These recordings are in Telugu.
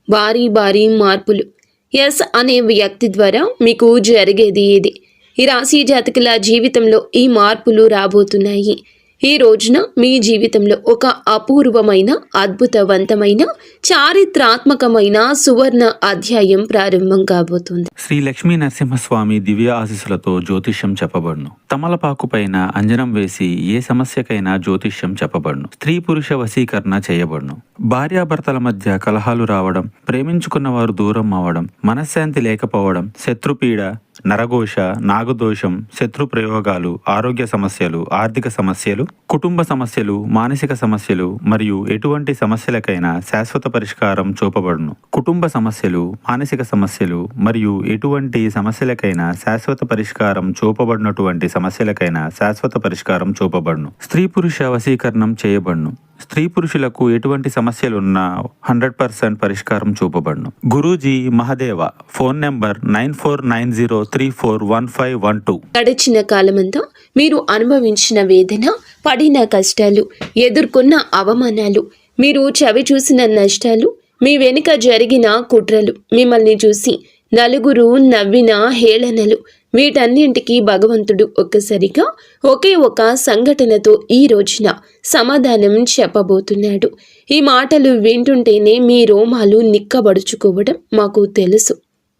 భారీ భారీ మార్పులు. ఎస్ అనే వ్యక్తి ద్వారా మీకు జరిగేది ఇది. ఈ రాశి జాతకుల జీవితంలో ఈ మార్పులు రాబోతున్నాయి. ఈ రోజున మీ జీవితంలో ఒక అపూర్వమైన, అద్భుతవంతమైన, చారిత్రాత్మకమైన సువర్ణ అధ్యాయం ప్రారంభం కాబోతుంది. శ్రీ లక్ష్మీ నరసింహస్వామి దివ్య ఆశీస్సులతో జ్యోతిష్యం చెప్పబడును. తమలపాకు పైన అంజనం వేసి ఏ సమస్యకైనా జ్యోతిష్యం చెప్పబడును. స్త్రీ పురుష వశీకరణ చేయబడును. భార్యాభర్తల మధ్య కలహాలు రావడం, ప్రేమించుకున్న వారు దూరం అవ్వడం, మనశ్శాంతి లేకపోవడం, శత్రుపీడ, నరఘోష, నాగదోషం, శత్రు ప్రయోగాలు, ఆరోగ్య సమస్యలు, ఆర్థిక సమస్యలు, కుటుంబ సమస్యలు, మానసిక సమస్యలు మరియు ఎటువంటి సమస్యలకైనా శాశ్వత పరిష్కారం చూపబడును. కుటుంబ సమస్యలు, మానసిక సమస్యలు మరియు ఎటువంటి సమస్యలకైనా శాశ్వత పరిష్కారం చూపబడినటువంటి సమస్యలకైనా శాశ్వత పరిష్కారం చూపబడును. స్త్రీ పురుష వశీకరణం చేయబడును. స్త్రీ పురుషులకు ఎటువంటి సమస్యలున్నా 100% పరిష్కారం చూపబడును. గురూజీ మహదేవ. Phone number 9490341512. గడిచిన కాలమంతా మీరు అనుభవించిన వేదన, పడిన కష్టాలు, ఎదుర్కొన్న అవమానాలు, మీరు చవి చూసిన నష్టాలు, మీ వెనుక జరిగిన కుట్రలు, మిమ్మల్ని చూసి నలుగురు నవ్విన హేళనలు, వీటన్నింటికీ భగవంతుడు ఒక్కసారిగా ఒకే ఒక సంఘటనతో ఈ రోజున సమాధానం చెప్పబోతున్నాడు. ఈ మాటలు వింటుంటేనే మీ రోమాలు నిక్కబడుచుకోవడం మాకు తెలుసు.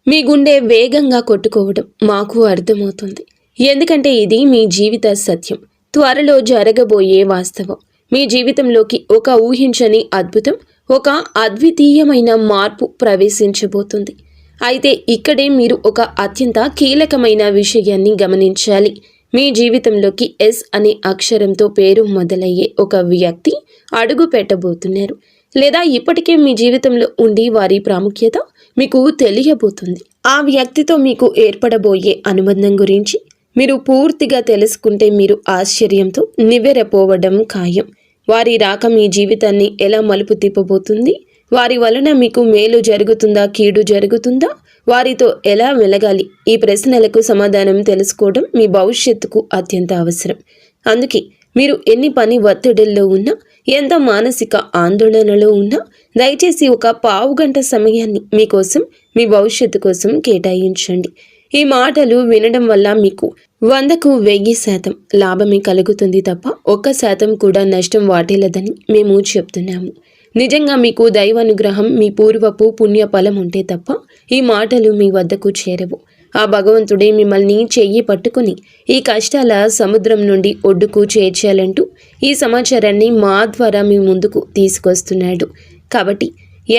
మీ గుండె వేగంగా కొట్టుకోవడం మాకు అర్థమవుతుంది. ఎందుకంటే ఇది మీ జీవిత సత్యం, త్వరలో జరగబోయే వాస్తవం. మీ జీవితంలోకి ఒక ఊహించని అద్భుతం, ఒక అద్వితీయమైన మార్పు ప్రవేశించబోతుంది. అయితే ఇక్కడే మీరు ఒక అత్యంత కీలకమైన విషయాన్ని గమనించాలి. మీ జీవితంలోకి ఎస్ అనే అక్షరంతో పేరు మొదలయ్యే ఒక వ్యక్తి అడుగు పెట్టబోతున్నారు. లేదా ఇప్పటికే మీ జీవితంలో ఉండి వారి ప్రాముఖ్యత మీకు తెలియబోతుంది. ఆ వ్యక్తితో మీకు ఏర్పడబోయే అనుబంధం గురించి మీరు పూర్తిగా తెలుసుకుంటే మీరు ఆశ్చర్యంతో నివ్వెరపోవడం ఖాయం. వారి రాక మీ జీవితాన్ని ఎలా మలుపు తిప్పబోతుంది? వారి వలన మీకు మేలు జరుగుతుందా, కీడు జరుగుతుందా? వారితో ఎలా వెలగాలి? ఈ ప్రశ్నలకు సమాధానం తెలుసుకోవడం మీ భవిష్యత్తుకు అత్యంత అవసరం. అందుకే మీరు ఎన్ని పని ఒత్తిడిల్లో ఉన్నా, ఎంత మానసిక ఆందోళనలో ఉన్నా దయచేసి ఒక పావుగంట సమయాన్ని మీకోసం, మీ భవిష్యత్తు కోసం కేటాయించండి. ఈ మాటలు వినడం వల్ల మీకు 100కు 1000% లాభమే కలుగుతుంది తప్ప 1% కూడా నష్టం వాటిల్లదని మేము చెప్తున్నాము. నిజంగా మీకు దైవానుగ్రహం, మీ పూర్వపు పుణ్య ఫలం ఉంటే తప్ప ఈ మాటలు మీ వద్దకు చేరవు. ఆ భగవంతుడే మిమ్మల్ని చెయ్యి పట్టుకుని ఈ కష్టాల సముద్రం నుండి ఒడ్డుకు చేర్చాలంటూ ఈ సమాచారాన్ని మా ద్వారా మీ ముందుకు తీసుకొస్తున్నాడు. కాబట్టి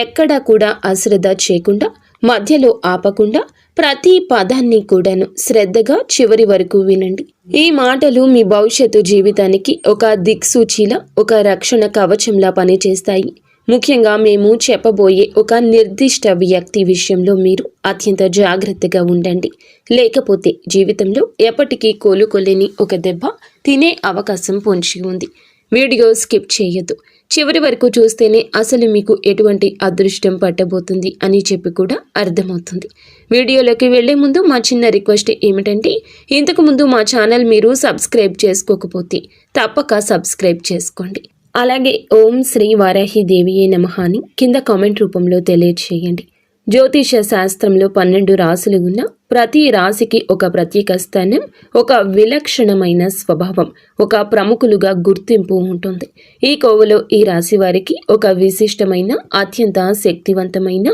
ఎక్కడా కూడా అశ్రద్ధ చేయకుండా, మధ్యలో ఆపకుండా ప్రతి పదాన్ని కూడాను శ్రద్ధగా చివరి వరకు వినండి. ఈ మాటలు మీ భవిష్యత్తు జీవితానికి ఒక దిక్సూచిలా, ఒక రక్షణ కవచంలా పనిచేస్తాయి. ముఖ్యంగా మేము చెప్పబోయే ఒక నిర్దిష్ట వ్యక్తి విషయంలో మీరు అత్యంత జాగ్రత్తగా ఉండండి. లేకపోతే జీవితంలో ఎప్పటికీ కోలుకోలేని ఒక దెబ్బ తినే అవకాశం పొంచి ఉంది. వీడియో స్కిప్ చేయొద్దు. చివరి వరకు చూస్తేనే అసలు మీకు ఎటువంటి అదృష్టం పట్టబోతుంది అని చెప్పి కూడా అర్థమవుతుంది. వీడియోలోకి వెళ్లే ముందు మా చిన్న రిక్వెస్ట్ ఏమిటంటే, ఇంతకు ముందు మా ఛానల్ మీరు సబ్స్క్రైబ్ చేసుకోకపోతే తప్పక సబ్స్క్రైబ్ చేసుకోండి. అలాగే ఓం శ్రీ వారాహి దేవియే నమః అని కింద కామెంట్ రూపంలో తెలియచేయండి. జ్యోతిష శాస్త్రంలో 12 రాశులు ఉన్న ప్రతి రాశికి ఒక ప్రత్యేక స్థానం, ఒక విలక్షణమైన స్వభావం, ఒక ప్రముఖులుగా గుర్తింపు ఉంటుంది. ఈ కోవలో ఈ రాశి వారికి ఒక విశిష్టమైన, అత్యంత శక్తివంతమైన,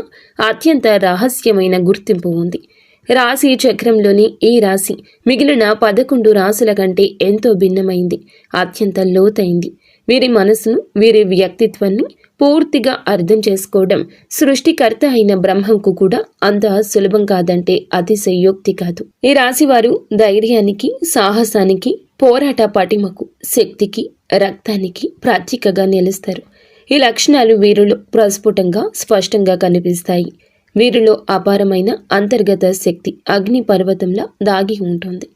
అత్యంత రహస్యమైన గుర్తింపు ఉంది. రాశి చక్రంలోని ఈ రాశి మిగిలిన 11 రాశుల కంటే ఎంతో భిన్నమైంది, అత్యంత లోతైంది. వీరి మనసును, వీరి వ్యక్తిత్వాన్ని పూర్తిగా అర్థం చేసుకోవడం సృష్టికర్త అయిన బ్రహ్మంకు కూడా అంత సులభం కాదంటే అతిశయోక్తి కాదు. ఈ రాశివారు ధైర్యానికి, సాహసానికి, పోరాట పటిమకు, శక్తికి, రక్తానికి ప్రతీకగా నిలుస్తారు. ఈ లక్షణాలు వీరిలో ప్రస్ఫుటంగా, స్పష్టంగా కనిపిస్తాయి. వీరిలో అపారమైన అంతర్గత శక్తి అగ్ని పర్వతంలా దాగి ఉంటుంది.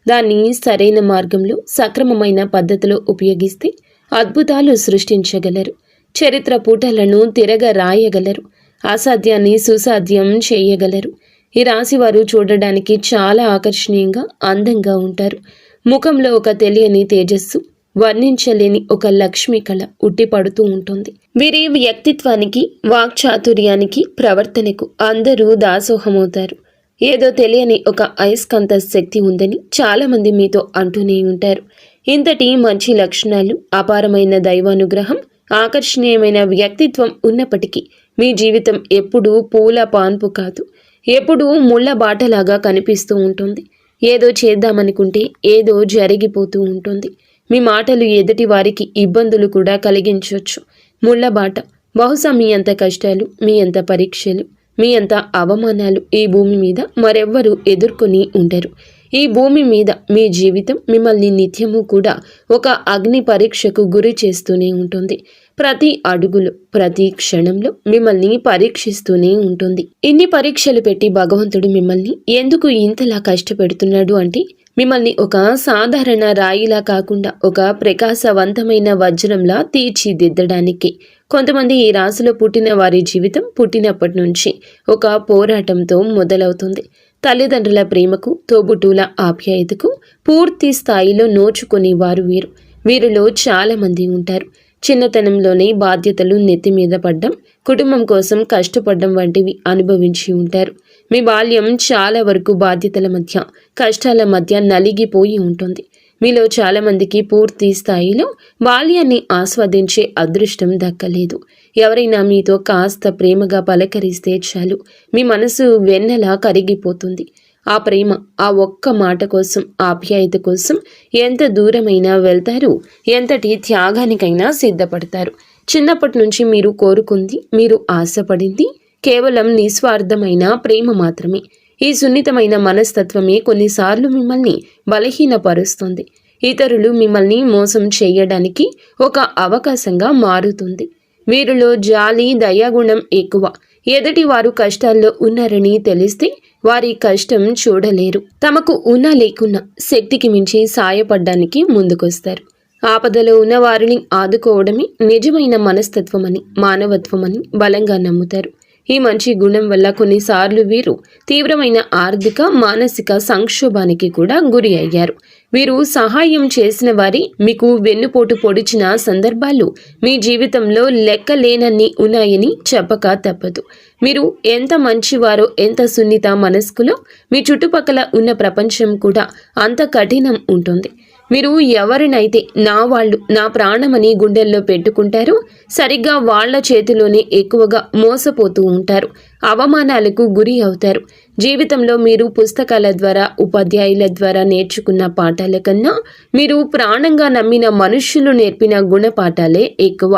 దాన్ని సరైన మార్గంలో, సక్రమమైన పద్ధతిలో ఉపయోగిస్తే అద్భుతాలు సృష్టించగలరు. చరిత్ర పూటలను తిరగ రాయగలరు. అసాధ్యాన్ని సుసాధ్యం చేయగలరు. ఈ రాశివారు చూడడానికి చాలా ఆకర్షణీయంగా, అందంగా ఉంటారు. ముఖంలో ఒక తెలియని తేజస్సు, వర్ణించలేని ఒక లక్ష్మి కళ ఉట్టిపడుతూ ఉంటుంది. వీరి వ్యక్తిత్వానికి, వాక్చాతుర్యానికి, ప్రవర్తనకు అందరూ దాసోహమవుతారు. ఏదో తెలియని ఒక అయస్కాంత శక్తి ఉందని చాలామంది మీతో అంటూనే ఉంటారు. ఇంతటి మంచి లక్షణాలు, అపారమైన దైవానుగ్రహం, ఆకర్షణీయమైన వ్యక్తిత్వం ఉన్నప్పటికీ మీ జీవితం ఎప్పుడూ పూల పాన్పు కాదు, ఎప్పుడూ ముళ్ళ బాటలాగా కనిపిస్తూ ఉంటుంది. ఏదో చేద్దామనుకుంటే ఏదో జరిగిపోతూ ఉంటుంది. మీ మాటలు ఎదుటి వారికి ఇబ్బందులు కూడా కలిగించవచ్చు. ముళ్ళబాట. బహుశా మీ అంత కష్టాలు, మీ అంత పరీక్షలు, మీ అంత అవమానాలు ఈ భూమి మీద మరెవ్వరూ ఎదుర్కొని ఉండరు. ఈ భూమి మీద మీ జీవితం మిమ్మల్ని నిత్యము కూడా ఒక అగ్ని పరీక్షకు గురి చేస్తూనే ఉంటుంది. ప్రతి అడుగులో, ప్రతి క్షణంలో మిమ్మల్ని పరీక్షిస్తూనే ఉంటుంది. ఇన్ని పరీక్షలు పెట్టి భగవంతుడు మిమ్మల్ని ఎందుకు ఇంతలా కష్టపెడుతున్నాడు అంటే, మిమ్మల్ని ఒక సాధారణ రాయిలా కాకుండా ఒక ప్రకాశవంతమైన వజ్రంలా తీర్చిదిద్దడానికి. కొంతమంది ఈ రాశిలో పుట్టిన వారి జీవితం పుట్టినప్పటి నుంచి ఒక పోరాటంతో మొదలవుతుంది. తల్లిదండ్రుల ప్రేమకు, తోబుట్టువుల ఆప్యాయతకు పూర్తి స్థాయిలో నోచుకునే వారు వీరు. వీరిలో చాలా మంది ఉంటారు. చిన్నతనంలోనే బాధ్యతలు నెత్తి మీద పడ్డం, కుటుంబం కోసం కష్టపడడం వంటివి అనుభవించి ఉంటారు. మీ బాల్యం చాలా వరకు బాధ్యతల మధ్య, కష్టాల మధ్య నలిగిపోయి ఉంటుంది. మీలో చాలామందికి పూర్తి స్థాయిలో బాల్యాన్ని ఆస్వాదించే అదృష్టం దక్కలేదు. ఎవరైనా మీతో కాస్త ప్రేమగా పలకరిస్తే చాలు, మీ మనసు వెన్నెలా కరిగిపోతుంది. ఆ ప్రేమ, ఆ ఒక్క మాట కోసం, ఆప్యాయత కోసం ఎంత దూరమైనా వెళ్తారు, ఎంతటి త్యాగానికైనా సిద్ధపడతారు. చిన్నప్పటి నుంచి మీరు కోరుకుంది, మీరు ఆశపడింది కేవలం నిస్వార్థమైన ప్రేమ మాత్రమే. ఈ సున్నితమైన మనస్తత్వమే కొన్నిసార్లు మిమ్మల్ని బలహీనపరుస్తుంది. ఇతరులు మిమ్మల్ని మోసం చేయడానికి ఒక అవకాశంగా మారుతుంది. వీరిలో జాలి, దయాగుణం ఎక్కువ. ఎదుటి వారు కష్టాల్లో ఉన్నారని తెలిస్తే వారి కష్టం చూడలేరు. తమకు ఉన్నా లేకున్నా శక్తికి మించి సాయపడ్డానికి ముందుకొస్తారు. ఆపదలో ఉన్న వారిని ఆదుకోవడమే నిజమైన మనస్తత్వమని, మానవత్వమని బలంగా నమ్ముతారు. ఈ మంచి గుణం వల్ల కొన్నిసార్లు వీరు తీవ్రమైన ఆర్థిక, మానసిక సంక్షోభానికి కూడా గురి అయ్యారు. వీరు సహాయం చేసిన వారి మీకు వెన్నుపోటు పొడిచిన సందర్భాలు మీ జీవితంలో లెక్కలేనన్ని ఉన్నాయని చెప్పక తప్పదు. మీరు ఎంత మంచివారో, ఎంత సున్నిత మనస్కులో మీ చుట్టుపక్కల ఉన్న ప్రపంచం కూడా అంత కఠినం ఉంటుంది. మీరు ఎవరినైతే నా వాళ్ళు, నా ప్రాణమని గుండెల్లో పెట్టుకుంటారో సరిగ్గా వాళ్ల చేతిలోనే ఎక్కువగా మోసపోతూ ఉంటారు. అవమానాలకు గురి అవుతారు. జీవితంలో మీరు పుస్తకాల ద్వారా, ఉపాధ్యాయుల ద్వారా నేర్చుకున్న పాఠాల కన్నా మీరు ప్రాణంగా నమ్మిన మనుష్యులు నేర్పిన గుణపాఠాలే ఎక్కువ.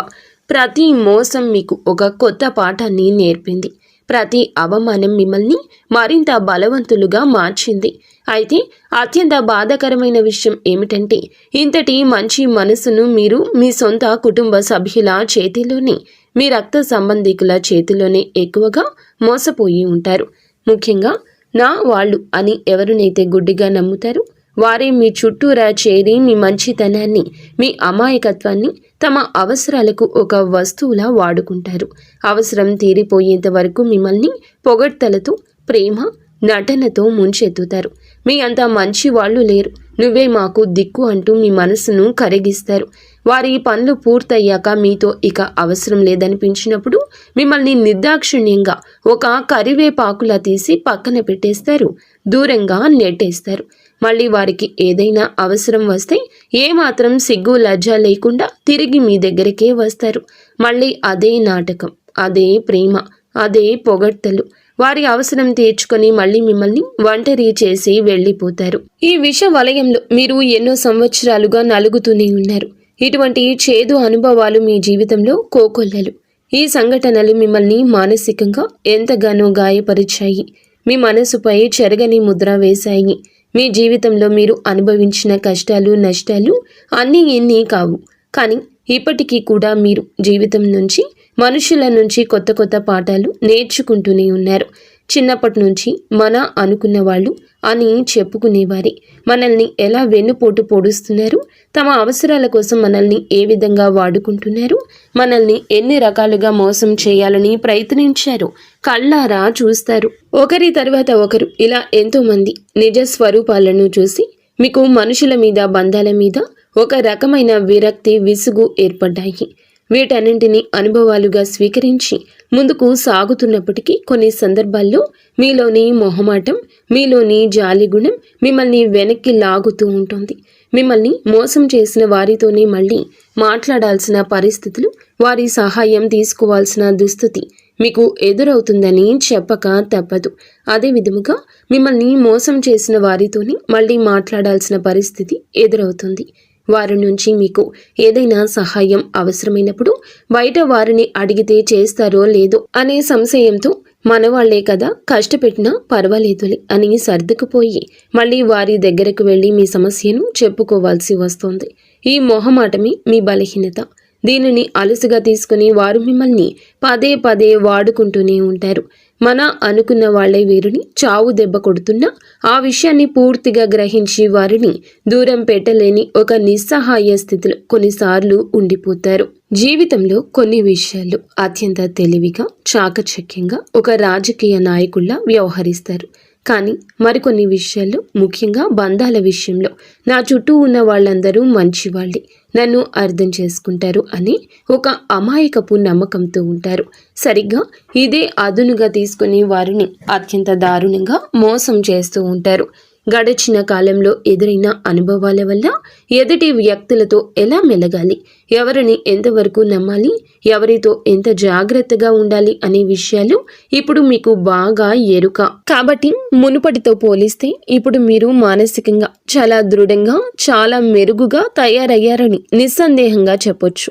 ప్రతి మోసం మీకు ఒక కొత్త పాఠాన్ని నేర్పింది. ప్రతి అవమానం మిమ్మల్ని మరింత బలవంతులుగా మార్చింది. అయితే అత్యంత బాధాకరమైన విషయం ఏమిటంటే, ఇంతటి మంచి మనసును మీరు మీ సొంత కుటుంబ సభ్యుల చేతిలోనే, మీ రక్త సంబంధికుల చేతిలోనే ఎక్కువగా మోసపోయి ఉంటారు. ముఖ్యంగా నా వాళ్ళు అని ఎవరినైతే గుడ్డిగా నమ్ముతారో వారే మీ చుట్టూరా చేరి మీ మంచితనాన్ని, మీ అమాయకత్వాన్ని తమ అవసరాలకు ఒక వస్తువులా వాడుకుంటారు. అవసరం తీరిపోయేంత వరకు మిమ్మల్ని పొగడ్తలతో, ప్రేమ, నటనతో ముంచెత్తుతారు. మీ అంత మంచి వాళ్ళు లేరు, నువ్వే మాకు దిక్కు అంటూ మీ మనసును కరిగిస్తారు. వారి పనులు పూర్తయ్యాక మీతో ఇక అవసరం లేదనిపించినప్పుడు మిమ్మల్ని నిర్దాక్షిణ్యంగా ఒక కరివేపాకులా తీసి పక్కన పెట్టేస్తారు, దూరంగా నెట్టేస్తారు. మళ్ళీ వారికి ఏదైనా అవసరం వస్తే ఏమాత్రం సిగ్గు, లజ్జ లేకుండా తిరిగి మీ దగ్గరికే వస్తారు. మళ్ళీ అదే నాటకం, అదే ప్రేమ, అదే పొగడ్తలు. వారి అవసరం తీర్చుకొని మళ్ళీ మిమ్మల్ని ఒంటరి చేసి వెళ్ళిపోతారు. ఈ విష వలయంలో మీరు ఎన్నో సంవత్సరాలుగా నలుగుతూనే ఉన్నారు. ఇటువంటి చేదు అనుభవాలు మీ జీవితంలో కోకొల్లలు. ఈ సంఘటనలు మిమ్మల్ని మానసికంగా ఎంతగానో గాయపరిచాయి. మీ మనసుపై చెరగని ముద్ర వేశాయి. మీ జీవితంలో మీరు అనుభవించిన కష్టాలు, నష్టాలు అన్నీ ఎన్ని కావు. కానీ ఇప్పటికీ కూడా మీరు జీవితం నుంచి, మనుషుల నుంచి కొత్త కొత్త పాఠాలు నేర్చుకుంటూనే ఉన్నారు. చిన్నప్పటి నుంచి మన అనుకున్న వాళ్ళు అని చెప్పుకునేవారే మనల్ని ఎలా వెన్నుపోటు పొడుస్తున్నారు, తమ అవసరాల కోసం మనల్ని ఏ విధంగా వాడుకుంటున్నారు, మనల్ని ఎన్ని రకాలుగా మోసం చేయాలని ప్రయత్నించారు కళ్ళారా చూస్తారు. ఒకరి తర్వాత ఒకరు ఇలా ఎంతోమంది నిజ స్వరూపాలను చూసి మీకు మనుషుల మీద, బంధాల మీద ఒక రకమైన విరక్తి, విసుగు ఏర్పడ్డాయి. వీటన్నింటినీ అనుభవాలుగా స్వీకరించి ముందుకు సాగుతున్నప్పటికీ కొన్ని సందర్భాల్లో మీలోని మొహమాటం, మీలోని జాలిగుణం మిమ్మల్ని వెనక్కి లాగుతూ ఉంటుంది. మిమ్మల్ని మోసం చేసిన వారితోనే మళ్ళీ మాట్లాడాల్సిన పరిస్థితులు, వారి సహాయం తీసుకోవాల్సిన దుస్థితి మీకు ఎదురవుతుందని చెప్పక తప్పదు. అదే విధముగా మిమ్మల్ని మోసం చేసిన వారితోనే మళ్ళీ మాట్లాడాల్సిన పరిస్థితి ఎదురవుతుంది. వారి నుంచి మీకు ఏదైనా సహాయం అవసరమైనప్పుడు బయట వారిని అడిగితే చేస్తారో లేదో అనే సంశయంతో మనవాళ్లే కదా, కష్టపెట్టినా పర్వాలేదులే అని సర్దుకుపోయి మళ్ళీ వారి దగ్గరకు వెళ్ళి మీ సమస్యను చెప్పుకోవాల్సి వస్తుంది. ఈ మొహమాటమే మీ బలహీనత. దీనిని అలుసుగా తీసుకుని వారు మిమ్మల్ని పదే పదే వాడుకుంటూనే ఉంటారు. మన అనుకున్న వాళ్లే వీరిని చావు దెబ్బ కొడుతున్నా ఆ విషయాన్ని పూర్తిగా గ్రహించి వారిని దూరం పెట్టలేని ఒక నిస్సహాయ స్థితిలో కొన్నిసార్లు ఉండిపోతారు. జీవితంలో కొన్ని విషయాల్లో అత్యంత తెలివిగా, చాకచక్యంగా ఒక రాజకీయ నాయకుల్లా వ్యవహరిస్తారు. కానీ మరికొన్ని విషయాల్లో, ముఖ్యంగా బంధాల విషయంలో నా చుట్టూ ఉన్న వాళ్ళందరూ మంచివాళ్ళే, నన్ను అర్థం చేసుకుంటారు అని ఒక అమాయకపు నమ్మకంతో ఉంటారు. సరిగ్గా ఇదే అదునుగా తీసుకుని వారిని అత్యంత దారుణంగా మోసం చేస్తూ ఉంటారు. గడిచిన కాలంలో ఎదురైన అనుభవాల వల్ల ఎదుటి వ్యక్తులతో ఎలా మెలగాలి, ఎవరిని ఎంతవరకు నమ్మాలి, ఎవరితో ఎంత జాగ్రత్తగా ఉండాలి అనే విషయాలు ఇప్పుడు మీకు బాగా ఎరుక. కాబట్టి మునుపటితో పోలిస్తే ఇప్పుడు మీరు మానసికంగా చాలా దృఢంగా, చాలా మెరుగుగా తయారయ్యారని నిస్సందేహంగా చెప్పొచ్చు.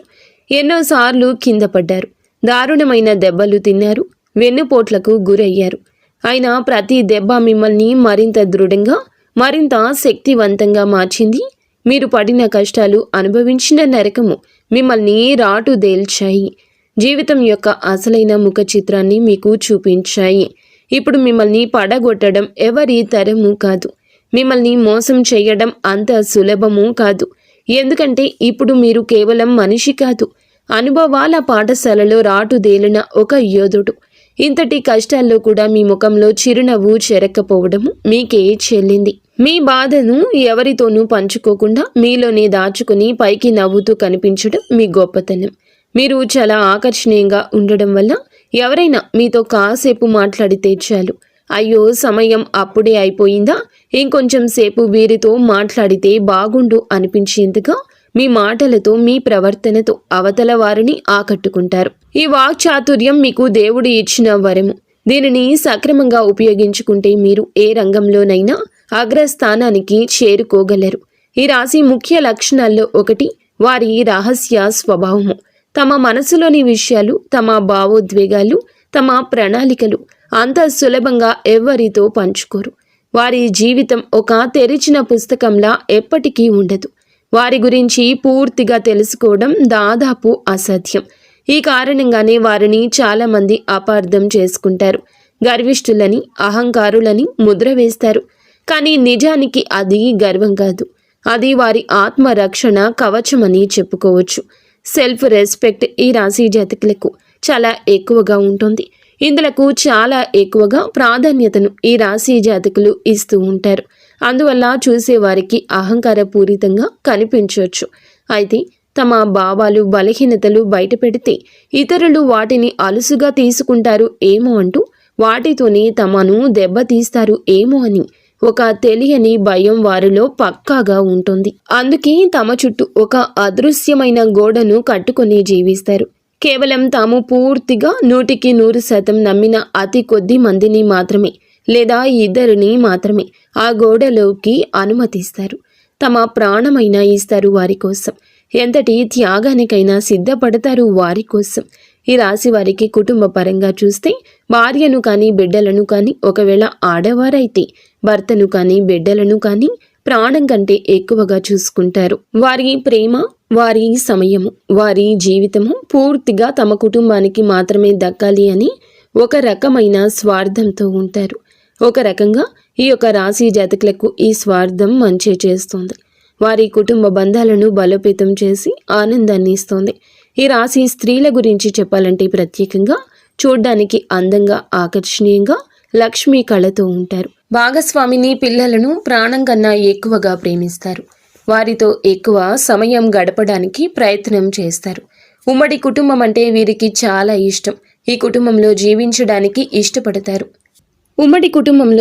ఎన్నోసార్లు కింద పడ్డారు, దారుణమైన దెబ్బలు తిన్నారు, వెన్నుపోట్లకు గురయ్యారు. అయినా ప్రతి దెబ్బ మిమ్మల్ని మరింత దృఢంగా, మరింత శక్తివంతంగా మార్చింది. మీరు పడిన కష్టాలు, అనుభవించిన నరకము మిమ్మల్ని రాటుదేల్చాయి. జీవితం యొక్క అసలైన ముఖ చిత్రాన్ని మీకు చూపించాయి. ఇప్పుడు మిమ్మల్ని పడగొట్టడం ఎవరి తరము కాదు. మిమ్మల్ని మోసం చేయడం అంత సులభము కాదు. ఎందుకంటే ఇప్పుడు మీరు కేవలం మనిషి కాదు, అనుభవాల పాఠశాలలో రాటుదేలిన ఒక యోధుడు. ఇంతటి కష్టాల్లో కూడా మీ ముఖంలో చిరునవ్వు చెరక్కపోవడము మీకే చెల్లింది. మీ బాధను ఎవరితోనూ పంచుకోకుండా మీలోనే దాచుకుని పైకి నవ్వుతూ కనిపించడం మీ గొప్పతనం. మీరు చాలా ఆకర్షణీయంగా ఉండడం వల్ల ఎవరైనా మీతో కాసేపు మాట్లాడితే చాలు, అయ్యో సమయం అప్పుడే అయిపోయిందా, ఇంకొంచెం సేపు వీరితో మాట్లాడితే బాగుండు అనిపించేందుగా మీ మాటలతో, మీ ప్రవర్తనతో అవతల వారిని ఆకట్టుకుంటారు. ఈ వాక్చాతుర్యం మీకు దేవుడు ఇచ్చిన వరము. దీనిని సక్రమంగా ఉపయోగించుకుంటే మీరు ఏ రంగంలోనైనా అగ్రస్థానానికి చేరుకోగలరు. ఈ రాశి ముఖ్య లక్షణాల్లో ఒకటి వారి రహస్య స్వభావము. తమ మనసులోని విషయాలు, తమ భావోద్వేగాలు, తమ ప్రణాళికలు అంత సులభంగా ఎవ్వరితో పంచుకోరు. వారి జీవితం ఒక తెరిచిన పుస్తకంలా ఎప్పటికీ ఉండదు. వారి గురించి పూర్తిగా తెలుసుకోవడం దాదాపు అసాధ్యం. ఈ కారణంగానే వారిని చాలామంది అపార్థం చేసుకుంటారు. గర్విష్ఠులని, అహంకారులని ముద్ర వేస్తారు. కానీ నిజానికి అది గర్వం కాదు, అది వారి ఆత్మరక్షణ కవచమని చెప్పుకోవచ్చు. సెల్ఫ్ రెస్పెక్ట్ ఈ రాశి జాతకులకు చాలా ఎక్కువగా ఉంటుంది. ఇందులకు చాలా ఎక్కువగా ప్రాధాన్యతను ఈ రాశి జాతకులు ఇస్తూ ఉంటారు. అందువల్ల చూసేవారికి అహంకారపూరితంగా కనిపించవచ్చు. అయితే తమ భావాలు, బలహీనతలు బయట పెడితే ఇతరులు వాటిని అలుసుగా తీసుకుంటారు ఏమో అంటూ వాటితోనే తమను దెబ్బతీస్తారు ఏమో అని ఒక తెలియని భయం వారిలో పక్కాగా ఉంటుంది. అందుకే తమ చుట్టూ ఒక అదృశ్యమైన గోడను కట్టుకొని జీవిస్తారు. కేవలం తాము పూర్తిగా 100% నమ్మిన అతి కొద్ది మందిని మాత్రమే, లేదా ఇద్దరిని మాత్రమే ఆ గోడలోకి అనుమతిస్తారు. తమ ప్రాణమైనా ఇస్తారు వారి కోసం. ఎంతటి త్యాగానికైనా సిద్ధపడతారు వారి కోసం. ఈ రాశి వారికి కుటుంబ పరంగా చూస్తే భార్యను కానీ, బిడ్డలను కానీ, ఒకవేళ ఆడవారైతే భర్తను కానీ, బిడ్డలను కానీ ప్రాణం కంటే ఎక్కువగా చూసుకుంటారు. వారి ప్రేమ, వారి సమయము, వారి జీవితము పూర్తిగా తమ కుటుంబానికి మాత్రమే దక్కాలి అని ఒక రకమైన స్వార్థంతో ఉంటారు. ఒక రకంగా ఈ యొక్క రాశి జాతకులకు ఈ స్వార్థం మంచి చేస్తుంది. వారి కుటుంబ బంధాలను బలోపేతం చేసి ఆనందాన్ని ఇస్తుంది. ఈ రాశి స్త్రీల గురించి చెప్పాలంటే ప్రత్యేకంగా చూడ్డానికి అందంగా, ఆకర్షణీయంగా, లక్ష్మీ కళతో ఉంటారు. భాగస్వామిని, పిల్లలను ప్రాణం కన్నా ఎక్కువగా ప్రేమిస్తారు. వారితో ఎక్కువ సమయం గడపడానికి ప్రయత్నం చేస్తారు. ఉమ్మడి కుటుంబం అంటే వీరికి చాలా ఇష్టం. ఈ కుటుంబంలో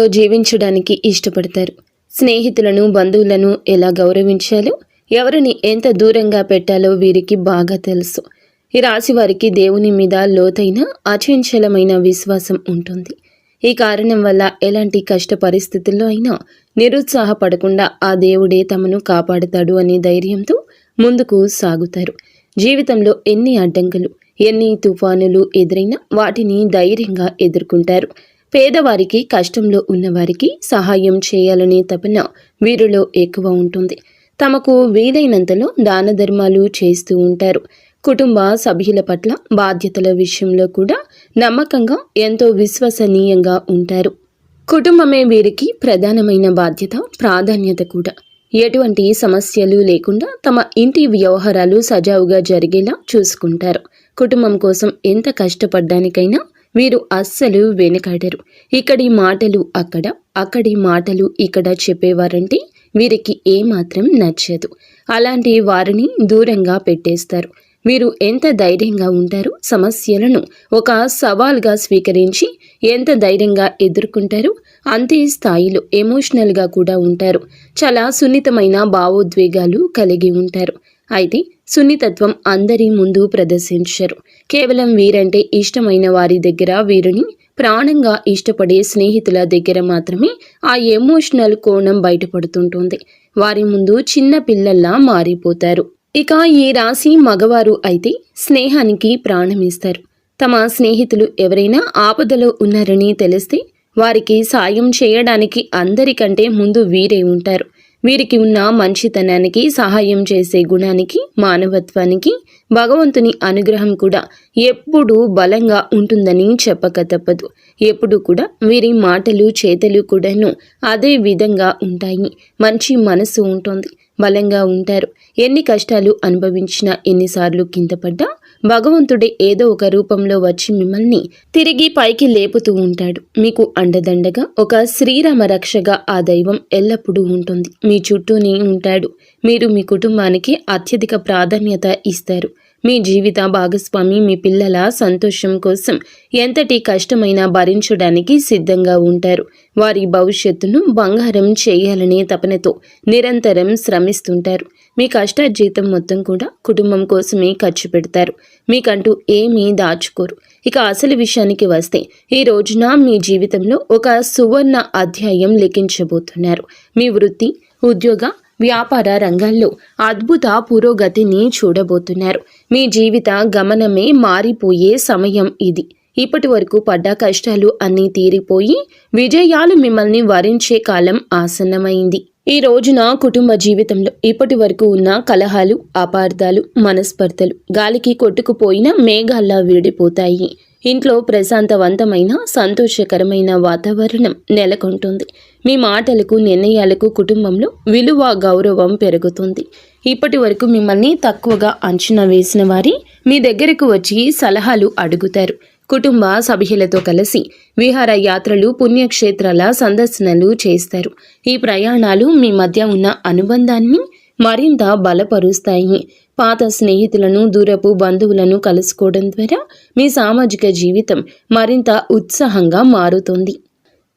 జీవించడానికి ఇష్టపడతారు. స్నేహితులను, బంధువులను ఎలా గౌరవించాలో, ఎవరిని ఎంత దూరంగా పెట్టాలో వీరికి బాగా తెలుసు. ఈ రాశి వారికి దేవుని మీద లోతైన అచంచలమైన విశ్వాసం ఉంటుంది. ఈ కారణం వల్ల ఎలాంటి కష్ట పరిస్థితుల్లో అయినా నిరుత్సాహపడకుండా ఆ దేవుడే తమను కాపాడుతాడు అనే ధైర్యంతో ముందుకు సాగుతారు. జీవితంలో ఎన్ని అడ్డంకులు, ఎన్ని తుఫానులు ఎదురైనా వాటిని ధైర్యంగా ఎదుర్కొంటారు. పేదవారికి, కష్టంలో ఉన్నవారికి సహాయం చేయాలనే తపన వీరిలో ఎక్కువ ఉంటుంది. తమకు వీలైనంతలో దాన ధర్మాలు చేస్తూ ఉంటారు. కుటుంబ సభ్యుల పట్ల బాధ్యతల విషయంలో కూడా నమ్మకంగా, ఎంతో విశ్వసనీయంగా ఉంటారు. కుటుంబమే వీరికి ప్రధానమైన బాధ్యత, ప్రాధాన్యత కూడా. ఎటువంటి సమస్యలు లేకుండా తమ ఇంటి వ్యవహారాలు సజావుగా జరిగేలా చూసుకుంటారు. కుటుంబం కోసం ఎంత కష్టపడ్డానికైనా వీరు అస్సలు వెనుకాడరు. ఇక్కడి మాటలు అక్కడ, అక్కడి మాటలు ఇక్కడ చెప్పేవారంటే వీరికి ఏమాత్రం నచ్చదు. అలాంటి వారిని దూరంగా పెట్టేస్తారు. వీరు ఎంత ధైర్యంగా ఉంటారో, సమస్యలను ఒక సవాల్గా స్వీకరించి ఎంత ధైర్యంగా ఎదుర్కొంటారో అంతే స్థాయిలో ఎమోషనల్గా కూడా ఉంటారు. చాలా సున్నితమైన భావోద్వేగాలు కలిగి ఉంటారు. అయితే సున్నితత్వం అందరి ముందు ప్రదర్శించరు. కేవలం వీరంటే ఇష్టమైన వారి దగ్గర, వీరిని ప్రాణంగా ఇష్టపడే స్నేహితుల దగ్గర మాత్రమే ఆ ఎమోషనల్ కోణం బయటపడుతుంటుంది. వారి ముందు చిన్న పిల్లల్లా మారిపోతారు. ఇక ఈ రాశి మగవారు అయితే స్నేహానికి ప్రాణమిస్తారు. తమ స్నేహితులు ఎవరైనా ఆపదలో ఉన్నారని తెలిస్తే వారికి సాయం చేయడానికి అందరికంటే ముందు వీరే ఉంటారు. వీరికి ఉన్న మంచితనానికి, సహాయం చేసే గుణానికి, మానవత్వానికి భగవంతుని అనుగ్రహం కూడా ఎప్పుడూ బలంగా ఉంటుందని చెప్పక తప్పదు. ఎప్పుడు కూడా వీరి మాటలు, చేతలు కూడాను అదే విధంగా ఉంటాయి. మంచి మనసు ఉంటుంది, బలంగా ఉంటారు. ఎన్ని కష్టాలు అనుభవించినా, ఎన్నిసార్లు కింద పడ్డా భగవంతుడే ఏదో ఒక రూపంలో వచ్చి మిమ్మల్ని తిరిగి పైకి లేపుతూ ఉంటాడు. మీకు అండదండగా ఒక శ్రీరామ రక్షగా ఆ దైవం ఎల్లప్పుడూ ఉంటుంది. మీ చుట్టూనే ఉంటాడు. మీరు మీ కుటుంబానికి అత్యధిక ప్రాధాన్యత ఇస్తారు. మీ జీవిత భాగస్వామి మీ పిల్లల సంతోషం కోసం ఎంతటి కష్టమైనా భరించడానికి సిద్ధంగా ఉంటారు. వారి భవిష్యత్తును బంగారం చేయాలనే తపనతో నిరంతరం శ్రమిస్తుంటారు. మీ కష్టార్జితం మొత్తం కూడా కుటుంబం కోసమే ఖర్చు పెడతారు. మీకంటూ ఏమీ దాచుకోరు. ఇక అసలు విషయానికి వస్తే, ఈ రోజున మీ జీవితంలో ఒక సువర్ణ అధ్యాయం లిఖించబోతున్నారు. మీ వృత్తి, ఉద్యోగ, వ్యాపార రంగాల్లో అద్భుత పురోగతిని చూడబోతున్నారు. మీ జీవిత గమనమే మారిపోయే సమయం ఇది. ఇప్పటి వరకు పడ్డ కష్టాలు అన్నీ తీరిపోయి విజయాలు మిమ్మల్ని వరించే కాలం ఆసన్నమైంది. ఈ రోజున కుటుంబ జీవితంలో ఇప్పటి వరకు ఉన్న కలహాలు, అపార్థాలు, మనస్పర్ధలు గాలికి కొట్టుకుపోయిన మేఘాల్లా వీడిపోతాయి. ఇంట్లో ప్రశాంతవంతమైన, సంతోషకరమైన వాతావరణం నెలకొంటుంది. మీ మాటలకు, నిర్ణయాలకు కుటుంబంలో విలువ, గౌరవం పెరుగుతుంది. ఇప్పటి వరకు మిమ్మల్ని తక్కువగా అంచనా వేసిన వారి మీ దగ్గరకు వచ్చి సలహాలు అడుగుతారు. కుటుంబ సభ్యులతో కలిసి విహార యాత్రలు, పుణ్యక్షేత్రాల సందర్శనలు చేస్తారు. ఈ ప్రయాణాలు మీ మధ్య ఉన్న అనుబంధాన్ని మరింత బలపరుస్తాయి. పాత స్నేహితులను, దూరపు బంధువులను కలుసుకోవడం ద్వారా మీ సామాజిక జీవితం మరింత ఉత్సాహంగా మారుతుంది.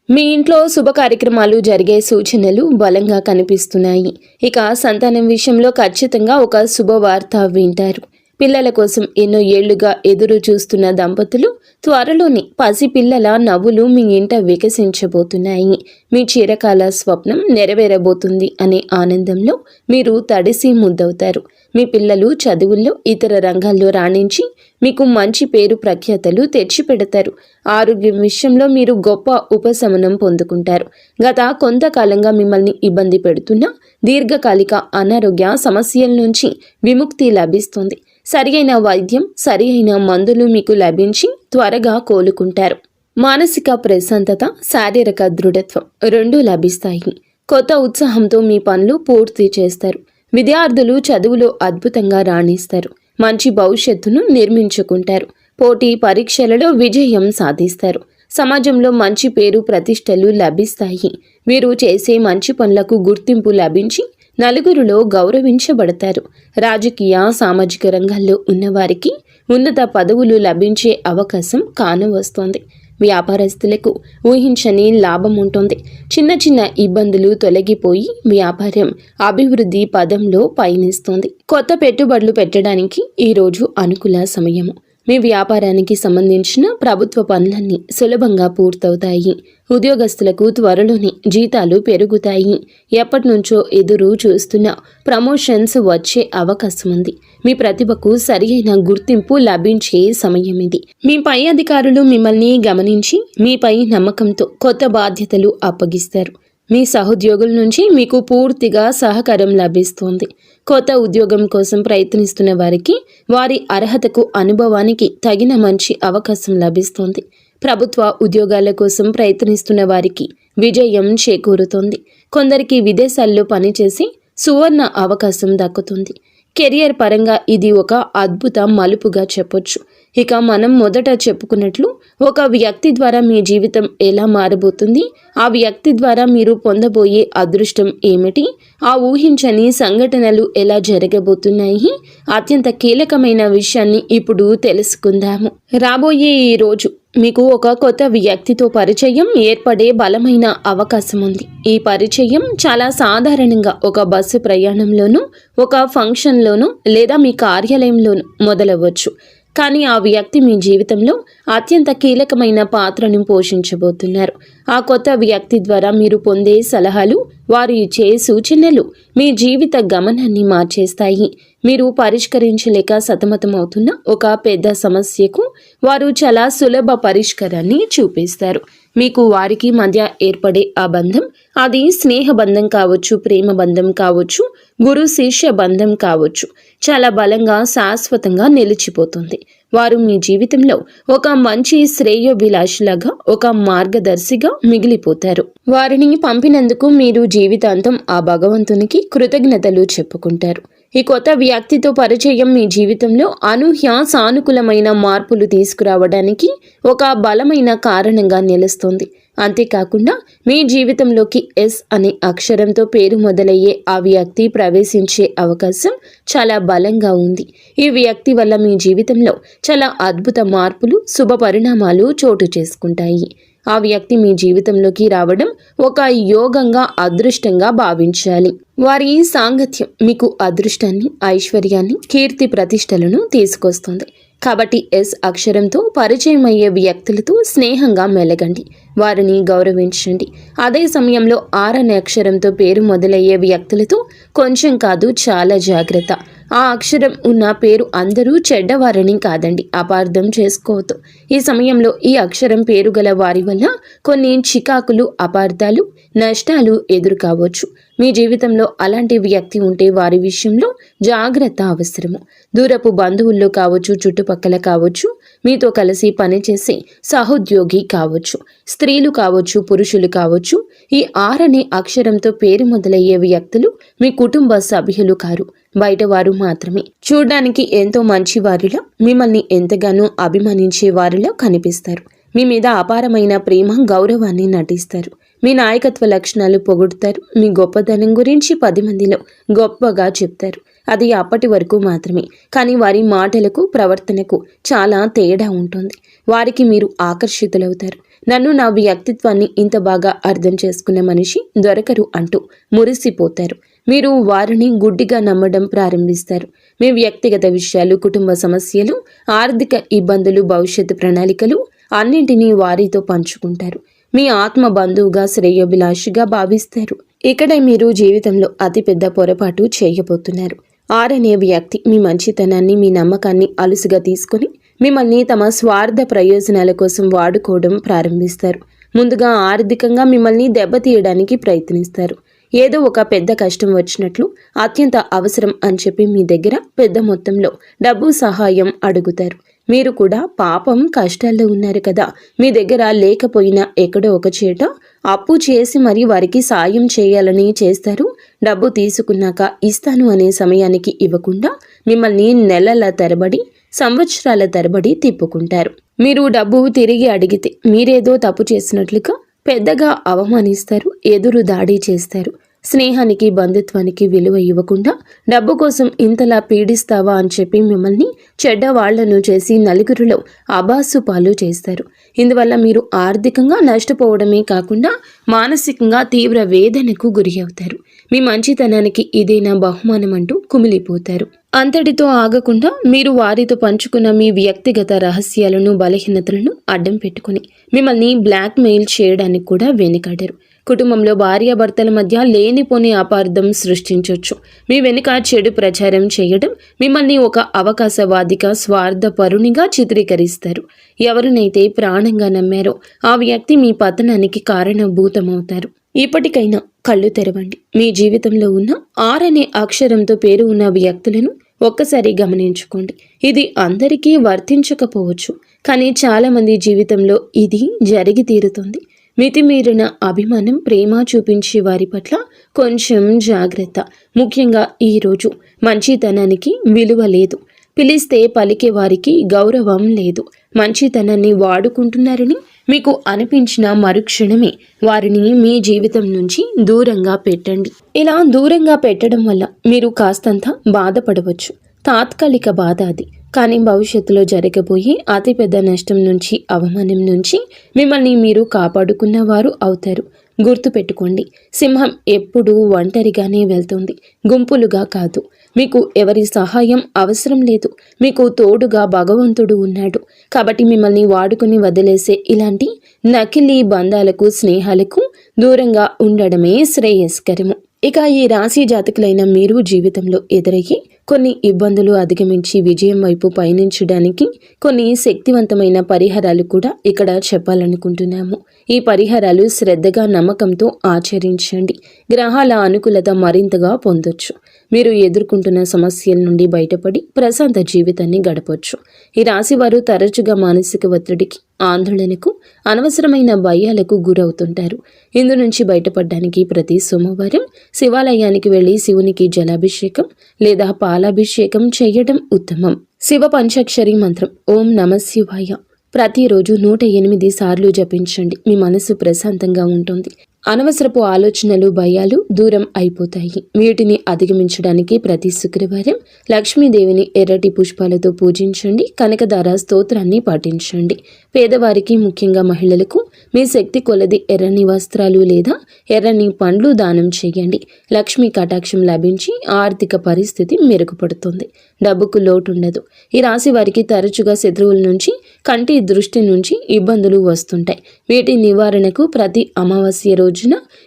మీ ఇంట్లో శుభ కార్యక్రమాలు జరిగే సూచనలు బలంగా కనిపిస్తున్నాయి. ఇక సంతానం విషయంలో ఖచ్చితంగా ఒక శుభవార్త వింటారు. పిల్లల కోసం ఎన్నో ఏళ్లుగా ఎదురు చూస్తున్న దంపతులు త్వరలోనే పసిపిల్లల నవ్వులు మీ ఇంట వికసించబోతున్నాయి. మీ చిరకాల స్వప్నం నెరవేరబోతుంది అనే ఆనందంలో మీరు తడిసి ముద్దవుతారు. మీ పిల్లలు చదువుల్లో, ఇతర రంగాల్లో రాణించి మీకు మంచి పేరు ప్రఖ్యాతలు తెచ్చిపెడతారు. ఆరోగ్యం విషయంలో మీరు గొప్ప ఉపశమనం పొందుకుంటారు. గత కొంతకాలంగా మిమ్మల్ని ఇబ్బంది పెడుతున్న దీర్ఘకాలిక అనారోగ్య సమస్యల నుంచి విముక్తి లభిస్తుంది. సరియైన వైద్యం, సరి అయిన మందులు మీకు లభించి త్వరగా కోలుకుంటారు. మానసిక ప్రశాంతత, శారీరక దృఢత్వం రెండూ లభిస్తాయి. కొత్త ఉత్సాహంతో మీ పనులు పూర్తి చేస్తారు. విద్యార్థులు చదువులో అద్భుతంగా రాణిస్తారు. మంచి భవిష్యత్తును నిర్మించుకుంటారు. పోటీ పరీక్షలలో విజయం సాధిస్తారు. సమాజంలో మంచి పేరు, ప్రతిష్టలు లభిస్తాయి. వీరు చేసే మంచి పనులకు గుర్తింపు లభించి నలుగురిలో గౌరవించబడతారు. రాజకీయ సామాజిక రంగాల్లో ఉన్నవారికి ఉన్నత పదవులు లభించే అవకాశం కానవస్తోంది. వ్యాపారస్తులకు ఊహించని లాభం ఉంటుంది. చిన్న చిన్న ఇబ్బందులు తొలగిపోయి వ్యాపారం అభివృద్ధి పదంలో పయనిస్తుంది. కొత్త పెట్టుబడులు పెట్టడానికి ఈరోజు అనుకూల సమయము. మీ వ్యాపారానికి సంబంధించిన ప్రభుత్వ పనులన్నీ సులభంగా పూర్తవుతాయి. ఉద్యోగస్తులకు త్వరలోనే జీతాలు పెరుగుతాయి. ఎప్పటి నుంచో ఎదురు చూస్తున్న ప్రమోషన్స్ వచ్చే అవకాశం ఉంది. మీ ప్రతిభకు సరియైన గుర్తింపు లభించే సమయం ఇది. మీ పై అధికారులు మిమ్మల్ని గమనించి మీపై నమ్మకంతో కొత్త బాధ్యతలు అప్పగిస్తారు. మీ సహోద్యోగుల నుంచి మీకు పూర్తిగా సహకారం లభిస్తోంది. కొత్త ఉద్యోగం కోసం ప్రయత్నిస్తున్న వారికి వారి అర్హతకు అనుభవానికి తగిన మంచి అవకాశం లభిస్తోంది. ప్రభుత్వ ఉద్యోగాల కోసం ప్రయత్నిస్తున్న వారికి విజయం చేకూరుతోంది. కొందరికి విదేశాల్లో పనిచేసి సువర్ణ అవకాశం దక్కుతుంది. కెరియర్ పరంగా ఇది ఒక అద్భుత మలుపుగా చెప్పొచ్చు. ఇక మనం మొదట చెప్పుకున్నట్లు ఒక వ్యక్తి ద్వారా మీ జీవితం ఎలా మారబోతుంది, ఆ వ్యక్తి ద్వారా మీరు పొందబోయే అదృష్టం ఏమిటి, ఆ ఊహించని సంఘటనలు ఎలా జరగబోతున్నాయి, అత్యంత కీలకమైన విషయాన్ని ఇప్పుడు తెలుసుకుందాము. రాబోయే ఈ రోజు మీకు ఒక కొత్త వ్యక్తితో పరిచయం ఏర్పడే బలమైన అవకాశం ఉంది. ఈ పరిచయం చాలా సాధారణంగా ఒక బస్సు ప్రయాణంలోనూ, ఒక ఫంక్షన్లోనూ లేదా మీ కార్యాలయంలోనూ మొదలవ్వచ్చు. కానీ ఆ వ్యక్తి మీ జీవితంలో అత్యంత కీలకమైన పాత్రను పోషించబోతున్నారు. ఆ కొత్త వ్యక్తి ద్వారా మీరు పొందే సలహాలు, వారు ఇచ్చే సూచనలు మీ జీవిత గమనాన్ని మార్చేస్తాయి. మీరు పరిష్కరించలేక సతమతమవుతున్న ఒక పెద్ద సమస్యకు వారు చాలా సులభ పరిష్కారాన్ని చూపిస్తారు. మీకు వారికి మధ్య ఏర్పడే ఆ బంధం, అది స్నేహ బంధం కావచ్చు, ప్రేమ బంధం కావచ్చు, గురు శిష్య బంధం కావచ్చు, చాలా బలంగా శాశ్వతంగా నిలిచిపోతుంది. వారు మీ జీవితంలో ఒక మంచి శ్రేయోభిలాషిలాగా, ఒక మార్గదర్శిగా మిగిలిపోతారు. వారిని పంపినందుకు మీరు జీవితాంతం ఆ భగవంతునికి కృతజ్ఞతలు చెప్పుకుంటారు. ఈ కొత్త వ్యక్తితో పరిచయం మీ జీవితంలో అనూహ్య సానుకూలమైన మార్పులు తీసుకురావడానికి ఒక బలమైన కారణంగా నిలుస్తుంది. అంతేకాకుండా మీ జీవితంలోకి ఎస్ అనే అక్షరంతో పేరు మొదలయ్యే ఆ వ్యక్తి ప్రవేశించే అవకాశం చాలా బలంగా ఉంది. ఈ వ్యక్తి వల్ల మీ జీవితంలో చాలా అద్భుత మార్పులు, శుభ పరిణామాలు చోటు చేసుకుంటాయి. ఆ వ్యక్తి మీ జీవితంలోకి రావడం ఒక యోగంగా, అదృష్టంగా భావించాలి. వారి సాంగత్యం మీకు అదృష్టాన్ని, ఐశ్వర్యాన్ని, కీర్తి ప్రతిష్టలను తీసుకొస్తుంది. కాబట్టి ఎస్ అక్షరంతో పరిచయం అయ్యే వ్యక్తులతో స్నేహంగా మెలగండి, వారిని గౌరవించండి. అదే సమయంలో ఆర్ అనే అక్షరంతో పేరు మొదలయ్యే వ్యక్తులతో కొంచెం కాదు, చాలా జాగ్రత్త. ఆ అక్షరం ఉన్న పేరు అందరూ చెడ్డవారని కాదండి, అపార్థం చేసుకోవద్దు. ఈ సమయంలో ఈ అక్షరం పేరు గల వారి వల్ల కొన్ని చికాకులు, అపార్థాలు, నష్టాలు ఎదురు కావచ్చు. మీ జీవితంలో అలాంటి వ్యక్తి ఉంటే వారి విషయంలో జాగ్రత్త అవసరము. దూరపు బంధువుల్లో కావచ్చు, చుట్టుపక్కల కావచ్చు, మీతో కలిసి పనిచేసే సహోద్యోగి కావచ్చు, స్త్రీలు కావచ్చు, పురుషులు కావచ్చు. ఈ ఆర్ అనే అక్షరంతో పేరు మొదలయ్యే వ్యక్తులు మీ కుటుంబ సభ్యులు కారు, బయట వారు మాత్రమే. చూడ్డానికి ఎంతో మంచి వారిలో, మిమ్మల్ని ఎంతగానో అభిమానించే వారిలో కనిపిస్తారు. మీ మీద అపారమైన ప్రేమ, గౌరవాన్ని నటిస్తారు. మీ నాయకత్వ లక్షణాలు పొగుడుతారు. మీ గొప్పతనం గురించి 10 మందిలో గొప్పగా చెప్తారు. అది అప్పటి వరకు మాత్రమే. కానీ వారి మాటలకు, ప్రవర్తనకు చాలా తేడా ఉంటుంది. వారికి మీరు ఆకర్షితులవుతారు. నన్ను, నా వ్యక్తిత్వాన్ని ఇంత బాగా అర్థం చేసుకున్న మనిషి దొరకరు అంటూ మురిసిపోతారు. మీరు వారిని గుడ్డిగా నమ్మడం ప్రారంభిస్తారు. మీ వ్యక్తిగత విషయాలు, కుటుంబ సమస్యలు, ఆర్థిక ఇబ్బందులు, భవిష్యత్తు ప్రణాళికలు అన్నింటినీ వారితో పంచుకుంటారు. మీ ఆత్మ బంధువుగా, శ్రేయోభిలాషిగా భావిస్తారు. ఇక్కడే మీరు జీవితంలో అతిపెద్ద పొరపాటు చేయబోతున్నారు. ఆర్ అనే వ్యక్తి మీ మంచితనాన్ని, మీ నమ్మకాన్ని అలుసుగా తీసుకుని మిమ్మల్ని తమ స్వార్థ ప్రయోజనాల కోసం వాడుకోవడం ప్రారంభిస్తారు. ముందుగా ఆర్థికంగా మిమ్మల్ని దెబ్బతీయడానికి ప్రయత్నిస్తారు. ఏదో ఒక పెద్ద కష్టం వచ్చినట్లు, అత్యంత అవసరం అని చెప్పి మీ దగ్గర పెద్ద మొత్తంలో డబ్బు సహాయం అడుగుతారు. మీరు కూడా పాపం కష్టాల్లో ఉన్నారు కదా, మీ దగ్గర లేకపోయినా ఎక్కడో ఒక చేట అప్పు చేసి మరి వారికి సాయం చేయాలని చేస్తారు. డబ్బు తీసుకున్నాక ఇస్తాను అనే సమయానికి ఇవ్వకుండా మిమ్మల్ని నెలల తరబడి, సంవత్సరాల తరబడి తిప్పుకుంటారు. మీరు డబ్బు తిరిగి అడిగితే మీరేదో తప్పు చేసినట్లుగా పెద్దగా అవమానిస్తారు, ఎదురు దాడి చేస్తారు. స్నేహానికి బంధుత్వానికి విలువ ఇవ్వకుండా డబ్బు కోసం ఇంతలా పీడిస్తావా అని చెప్పి మిమ్మల్ని చెడ్డ వాళ్లను చేసి నలుగురిలో అబాసు పాలు చేస్తారు. ఇందువల్ల మీరు ఆర్థికంగా నష్టపోవడమే కాకుండా మానసికంగా తీవ్ర వేదనకు గురి అవుతారు. మీ మంచితనానికి ఇదేనా బహుమానం అంటూ కుమిలిపోతారు. అంతటితో ఆగకుండా మీరు వారితో పంచుకున్న మీ వ్యక్తిగత రహస్యాలను బలహీనతలను అడ్డం పెట్టుకుని మిమ్మల్ని బ్లాక్మెయిల్ చేయడానికి కూడా వెనుకాడరు. కుటుంబంలో భార్యాభర్తల మధ్య లేనిపోని అపార్థం సృష్టించవచ్చు. మీ వెనుక చెడు ప్రచారం చేయడం, మిమ్మల్ని ఒక అవకాశవాదిగా స్వార్థపరునిగా చిత్రీకరిస్తారు. ఎవరినైతే ప్రాణంగా నమ్మారో ఆ వ్యక్తి మీ పతనానికి కారణభూతమవుతారు. ఇప్పటికైనా కళ్ళు తెరవండి. మీ జీవితంలో ఉన్న ఆర్ అనే అక్షరంతో పేరు ఉన్న వ్యక్తులను ఒక్కసారి గమనించుకోండి. ఇది అందరికీ వర్తించకపోవచ్చు, కానీ చాలా మంది జీవితంలో ఇది జరిగి తీరుతుంది. మితిమీరిన అభిమానం, ప్రేమ చూపించే వారి పట్ల కొంచెం జాగ్రత్త. ముఖ్యంగా ఈరోజు మంచితనానికి విలువ లేదు. పిలిస్తే పలికే వారికి గౌరవం లేదు. మంచితనాన్ని వాడుకుంటున్నారని మీకు అనిపించిన మరుక్షణమే వారిని మీ జీవితం నుంచి దూరంగా పెట్టండి. ఇలా దూరంగా పెట్టడం వల్ల మీరు కాస్తంత బాధపడవచ్చు. తాత్కాలిక బాధ అది. కానీ భవిష్యత్తులో జరగబోయే అతిపెద్ద నష్టం నుంచి, అవమానం నుంచి మిమ్మల్ని మీరు కాపాడుకున్నవారు అవుతారు. గుర్తుపెట్టుకోండి, సింహం ఎప్పుడూ ఒంటరిగానే వెళ్తుంది, గుంపులుగా కాదు. మీకు ఎవరి సహాయం అవసరం లేదు. మీకు తోడుగా భగవంతుడు ఉన్నాడు. కాబట్టి మిమ్మల్ని వాడుకుని వదిలేసే ఇలాంటి నకిలీ బంధాలకు, స్నేహాలకు దూరంగా ఉండడమే శ్రేయస్కరము. ఇక ఈ రాశి జాతకులైన మీరు జీవితంలో ఎదురయ్యే కొన్ని ఇబ్బందులు అధిగమించి విజయం వైపు పయనించడానికి కొన్ని శక్తివంతమైన పరిహారాలు కూడా ఇక్కడ చెప్పాలనుకుంటున్నాము. ఈ పరిహారాలు శ్రద్ధగా, నమ్మకంతో ఆచరించండి. గ్రహాల అనుకూలత మరింతగా పొందొచ్చు. మీరు ఎదుర్కొంటున్న సమస్యల నుండి బయటపడి ప్రశాంత జీవితాన్ని గడపొచ్చు. ఈ రాశి వారు తరచుగా మానసిక ఒత్తిడికి, ఆందోళనకు, అనవసరమైన భయాలకు గురవుతుంటారు. ఇందు నుంచి బయటపడడానికి ప్రతి సోమవారం శివాలయానికి వెళ్లి శివునికి జలాభిషేకం లేదా పాలాభిషేకం చేయడం ఉత్తమం. శివ పంచాక్షరి మంత్రం ఓం నమః శివాయ ప్రతిరోజు 108 సార్లు జపించండి. మీ మనసు ప్రశాంతంగా ఉంటుంది. అనవసరపు ఆలోచనలు, భయాలు దూరం అయిపోతాయి. వీటిని అధిగమించడానికి ప్రతి శుక్రవారం లక్ష్మీదేవిని ఎర్రటి పుష్పాలతో పూజించండి. కనకదార స్తోత్రాన్ని పాటించండి. పేదవారికి, ముఖ్యంగా మహిళలకు మీ శక్తి కొలది ఎర్రని వస్త్రాలు లేదా ఎర్రని పండ్లు దానం చేయండి. లక్ష్మీ కటాక్షం లభించి ఆర్థిక పరిస్థితి మెరుగుపడుతుంది. డబ్బుకు లోటుండదు. ఈ రాశి వారికి తరచుగా శత్రువుల నుంచి, కంటి దృష్టి నుంచి ఇబ్బందులు వస్తుంటాయి. వీటి నివారణకు ప్రతి అమావాస్య రోజున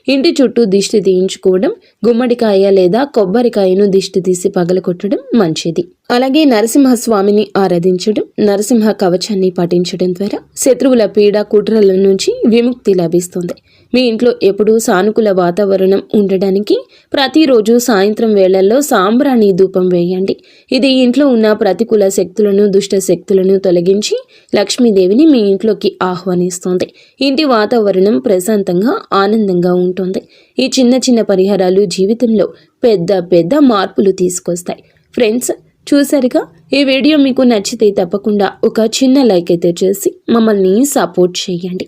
ఇంటి చుట్టూ దిష్టి తీయించుకోవడం, గుమ్మడికాయ లేదా కొబ్బరికాయను దిష్టి తీసి పగలగొట్టడం మంచిది. అలాగే నరసింహస్వామిని ఆరాధించడం, నరసింహ కవచాన్ని పఠించడం ద్వారా శత్రువుల పీడ, కుట్రల నుంచి విముక్తి లభిస్తుంది. మీ ఇంట్లో ఎప్పుడూ సానుకూల వాతావరణం ఉండడానికి ప్రతిరోజు సాయంత్రం వేళల్లో సాంబ్రాణి ధూపం వేయండి. ఇది ఇంట్లో ఉన్న ప్రతికూల శక్తులను, దుష్ట శక్తులను తొలగించి లక్ష్మీదేవిని మీ ఇంట్లోకి ఆహ్వానిస్తుంది. ఇంటి వాతావరణం ప్రశాంతంగా, ఆనందంగా ఉంటుంది. ఈ చిన్న చిన్న పరిహారాలు జీవితంలో పెద్ద పెద్ద మార్పులు తీసుకొస్తాయి. ఫ్రెండ్స్, చూసారుగా, ఈ వీడియో మీకు నచ్చితే తప్పకుండా ఒక చిన్న లైక్ అయితే చేసి మమ్మల్ని సపోర్ట్ చేయండి.